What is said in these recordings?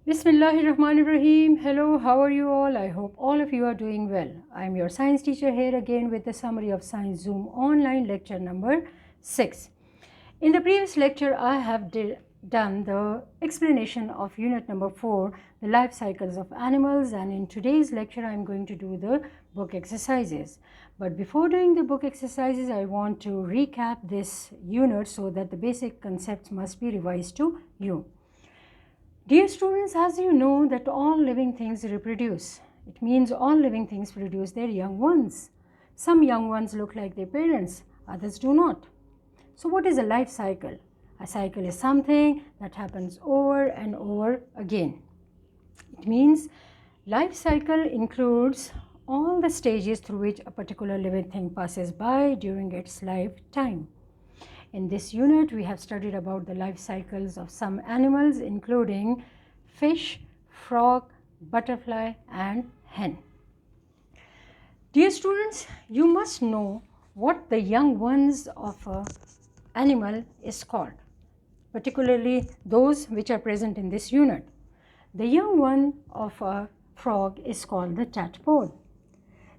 Bismillahirrahmanirrahim. Hello, how are you all? I hope all of you are doing well. I am your science teacher here again with the summary of Science Zoom online lecture number 6. In the previous lecture, I have done the explanation of unit number 4, the life cycles of animals, and in today's lecture, I am going to do the book exercises. But before doing the book exercises, I want to recap this unit so that the basic concepts must be revised to you. Dear students, as you know that all living things reproduce. It means all living things produce their young ones. Some young ones look like their parents, others do not. So what is a life cycle? A cycle is something that happens over and over again. It means life cycle includes all the stages through which a particular living thing passes by during its lifetime. In this unit, we have studied about the life cycles of some animals, including fish, frog, butterfly, and hen. Dear students, you must know what the young ones of an animal is called, particularly those which are present in this unit. The young one of a frog is called the tadpole.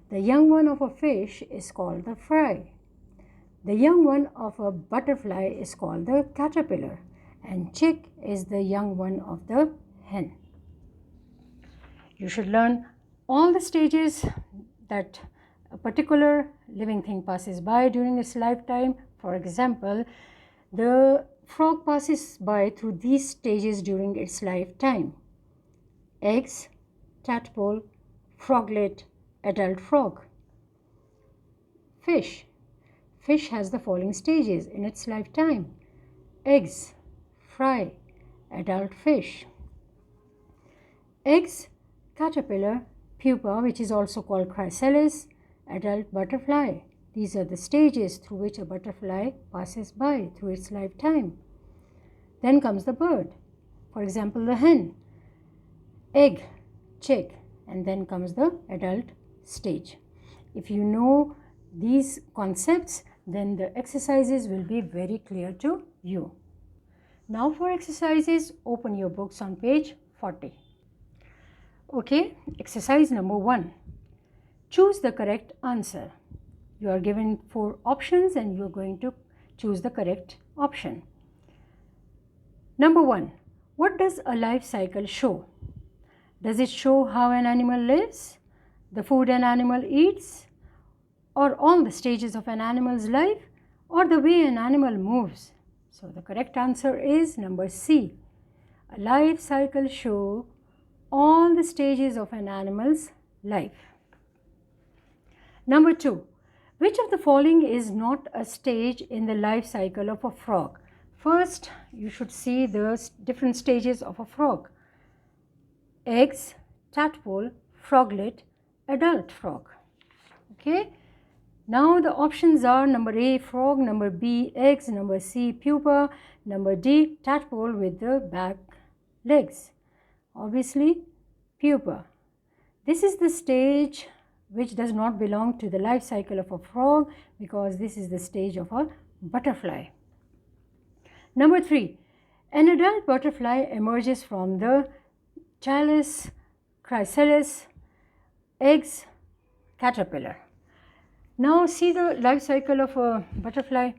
The young one of a fish is called the fry. The young one of a butterfly is called the caterpillar, and chick is the young one of the hen. You should learn all the stages that a particular living thing passes by during its lifetime. For example, the frog passes by through these stages during its lifetime: eggs, tadpole, froglet, adult frog. Fish has the following stages in its lifetime: eggs, fry, adult fish. Eggs, caterpillar, pupa, which is also called chrysalis, adult butterfly. These are the stages through which a butterfly passes by through its lifetime. Then comes the bird. For example, the hen, egg, chick, and then comes the adult stage. If you know these concepts, then the exercises will be very clear to you. Now for exercises, open your books on page 40. Okay, exercise number 1. Choose the correct answer. You are given 4 options and you are going to choose the correct option. Number 1. What does a life cycle show? Does it show how an animal lives, the food an animal eats, or all the stages of an animal's life, or the way an animal moves? So the correct answer is number C. A life cycle shows all the stages of an animal's life. Number 2. Which of the following is not a stage in the life cycle of a frog? First, you should see the different stages of a frog: eggs, tadpole, froglet, adult frog. Okay. Now the options are number A, frog, number B, eggs, number C, pupa, number D, tadpole with the back legs. Obviously, pupa. This is the stage which does not belong to the life cycle of a frog because this is the stage of a butterfly. Number 3, an adult butterfly emerges from the chalice, chrysalis, eggs, caterpillar. Now see the life cycle of a butterfly.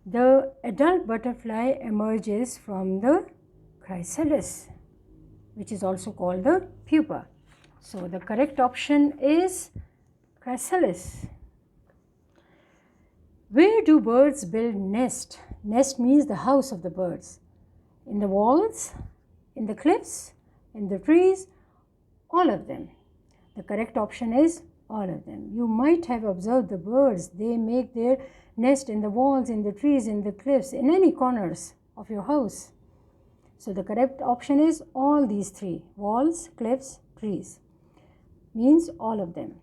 The adult butterfly emerges from the chrysalis, which is also called the pupa. So the correct option is chrysalis. Where do birds build nest? Nest means the house of the birds. In the walls, in the cliffs, in the trees, all of them. The correct option is all of them. You might have observed the birds. They make their nest in the walls, in the trees, in the cliffs, in any corners of your house. So the correct option is all these 3: walls, cliffs, trees. Means all of them.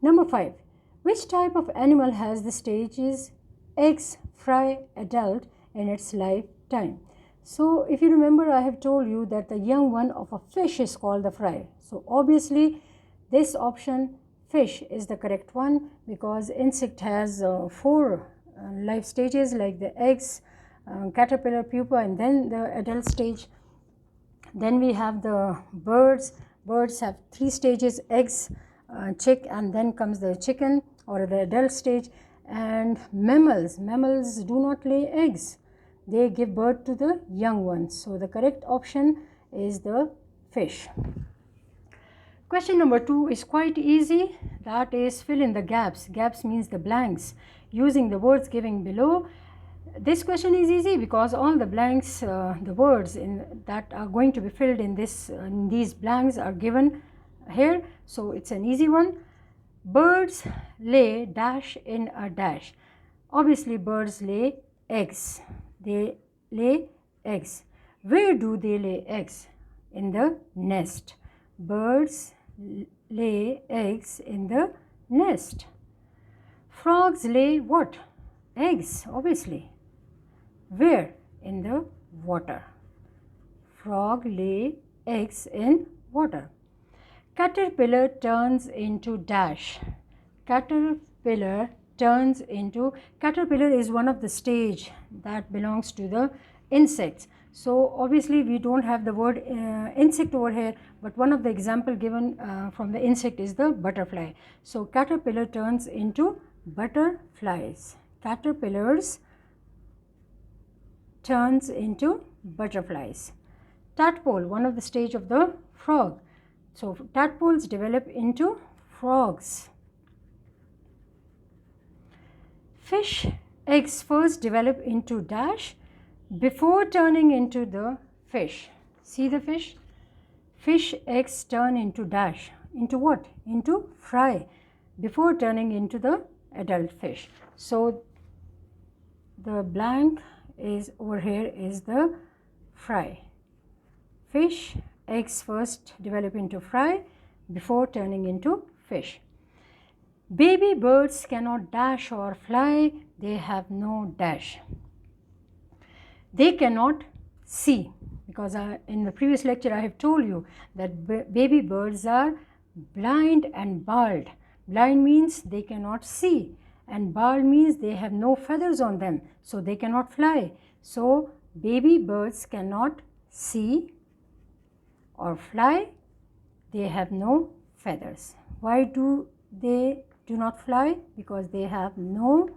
Number 5. Which type of animal has the stages eggs, fry, adult in its lifetime? So if you remember, I have told you that the young one of a fish is called the fry. So obviously this option, fish, is the correct one because insect has 4 life stages like the eggs, caterpillar, pupa, and then the adult stage. Then we have the birds. Birds have 3 stages: eggs, chick, and then comes the chicken or the adult stage. And mammals do not lay eggs, they give birth to the young ones. So the correct option is the fish. Question number 2 is quite easy, that is fill in the gaps. Gaps means the blanks using the words given below. This question is easy because all the blanks, the words that are going to be filled in these blanks are given here, so it's an easy one. Birds lay dash in a dash. Obviously birds lay eggs, they lay eggs. Where do they lay eggs? In the nest. Birds lay eggs in the nest. Frogs lay what? Eggs, obviously. Where? In the water. Frog lay eggs in water. Caterpillar turns into dash. Caterpillar is one of the stage that belongs to the insects. So obviously we don't have the word insect over here, but one of the example given from the insect is the butterfly. So caterpillar turns into butterflies. Caterpillars turns into butterflies. Tadpole, one of the stage of the frog. So tadpoles develop into frogs. Fish eggs first develop into dash before turning into the fish. See the fish? Fish eggs turn into dash. Into what? Into fry before turning into the adult fish. So the blank is over here is the fry. Fish eggs first develop into fry before turning into fish. Baby birds cannot dash or fly, they have no dash. They cannot see, because in the previous lecture I have told you that baby birds are blind and bald. Blind means they cannot see, and bald means they have no feathers on them, so they cannot fly. So baby birds cannot see or fly, they have no feathers. Why do they do not fly? Because they have no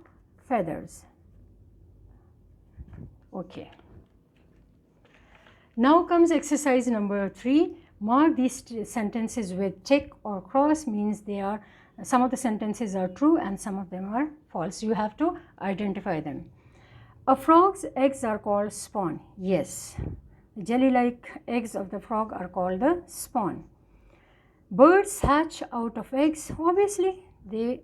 feathers. Okay. Now comes exercise number 3. Mark these sentences with tick or cross, means they are, some of the sentences are true and some of them are false. You have to identify them. A frog's eggs are called spawn. Yes. The jelly-like eggs of the frog are called the spawn. Birds hatch out of eggs. Obviously, they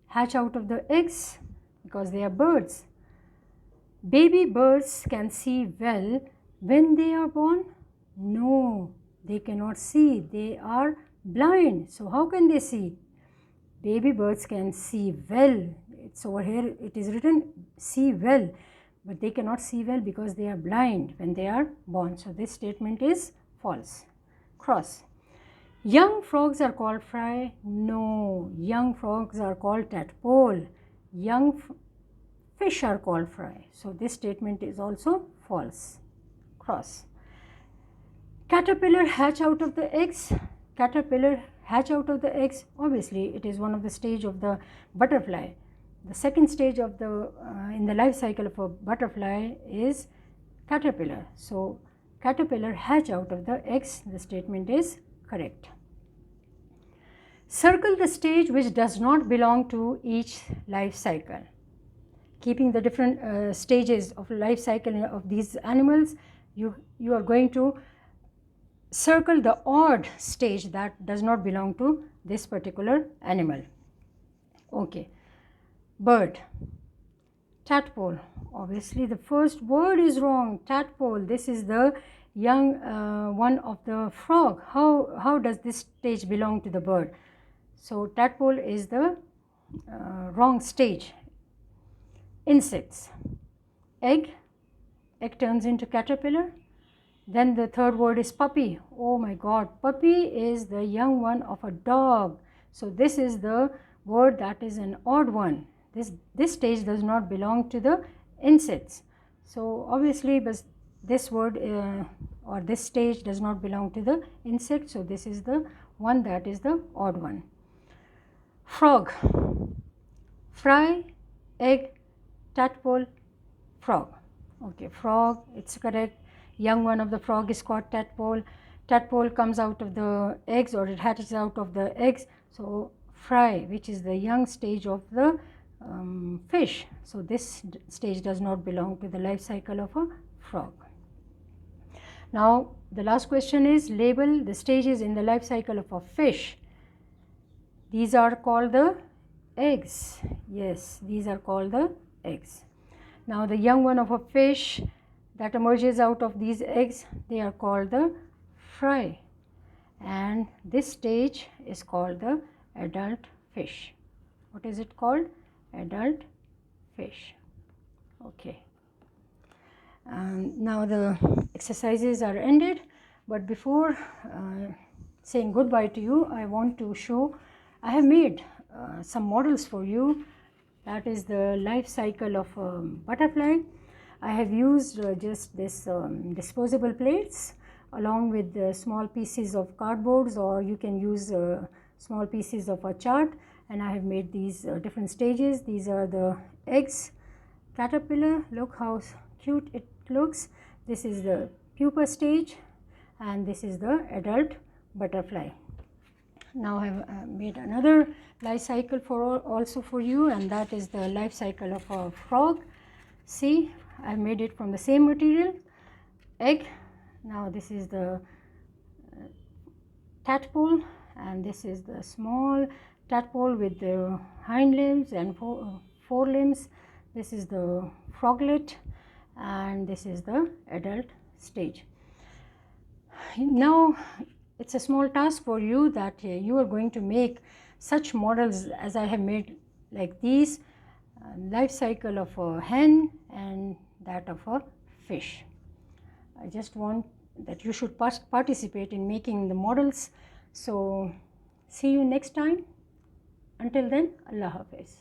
hatch out of the eggs because they are birds. Baby birds can see well when they are born. No, they cannot see. They are blind. So how can they see? Baby birds can see well. It's over here, it is written see well, but they cannot see well because they are blind when they are born. So this statement is false. Cross. Young frogs are called fry. No, young frogs are called tadpole. Young fish are called fry. So this statement is also false. Cross. Caterpillar hatch out of the eggs. Caterpillar hatch out of the eggs. Obviously, it is one of the stage of the butterfly. The second stage of the in the life cycle of a butterfly is caterpillar. So caterpillar hatch out of the eggs. The statement is correct. Circle the stage which does not belong to each life cycle. Keeping the different stages of life cycle of these animals, you are going to circle the odd stage that does not belong to this particular animal. Okay. Bird. Tadpole. Obviously the first word is wrong. Tadpole. This is the young one of the frog. How does this stage belong to the bird? So tadpole is the wrong stage. Insects. Egg. Egg turns into caterpillar. Then the third word is puppy. Oh my God, puppy is the young one of a dog. So this is the word that is an odd one. This stage does not belong to the insects. So obviously this word or this stage does not belong to the insect, so this is the one that is the odd one. Frog, fry, egg, tadpole, frog. Okay, frog, it's correct. Young one of the frog is called tadpole. Tadpole comes out of the eggs, or it hatches out of the eggs. So fry, which is the young stage of the fish. So this stage does not belong to the life cycle of a frog. Now the last question is, label the stages in the life cycle of a fish. These are called the eggs. Yes, these are called the eggs. Now the young one of a fish that emerges out of these eggs, they are called the fry, and this stage is called the adult fish. What is it called? Adult fish. Okay. Now the exercises are ended, but before saying goodbye to you, I want to show, I have made some models for you. That is the life cycle of a butterfly. I have used just this disposable plates along with the small pieces of cardboards, or you can use small pieces of a chart, and I have made these different stages. These are the eggs, caterpillar, look how cute it looks. This is the pupa stage, and this is the adult butterfly. Now I have made another life cycle also for you, and that is the life cycle of a frog. See, I have made it from the same material, egg. Now this is the tadpole, and this is the small tadpole with the hind limbs and four limbs. This is the froglet, and this is the adult stage. Now it's a small task for you that you are going to make such models as I have made, like these, life cycle of a hen and that of a fish. I just want that you should participate in making the models. So see you next time. Until then, Allah Hafiz.